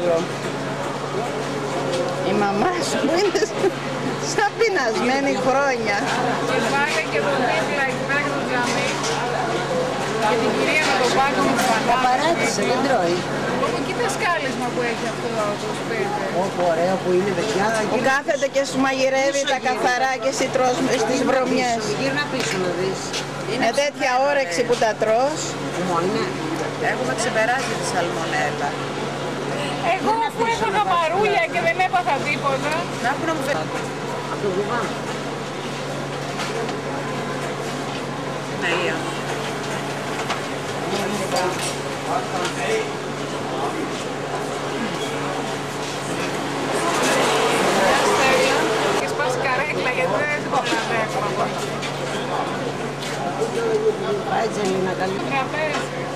λίγο. Η μαμά σου που είναι σαν πεινασμένη χρόνια. Και βάλε και το δίπλα εκεί πέρα και το τζαμί. Και την κυρία με τον πάγκο με το Τα παράτησε, δεν τρώει. Κοίτα σκάλισμα που έχει αυτό το σπίτι. Όπο ωραίο που είναι, παιδιά. Που κάθεται και σου μαγειρεύει τα καθαρά και εσύ τρως στις βρωμιές. Γύρνα πίσω να δεις. Με τέτοια όρεξη που τα τρως. Είναι. Έχουμε ξεπεράσει τη σαλμονέλα. Εγώ αφού έφαγα μαρούλια και δεν έπαθα τίποτα. Να έχουν μου φέρει. Από το βουβά. Ναι, Ία. Και σπάσει καρέκλα γιατί δεν μπορώ να δέχομαι. Πάει Τζελίνα καλή. Τραπέζι.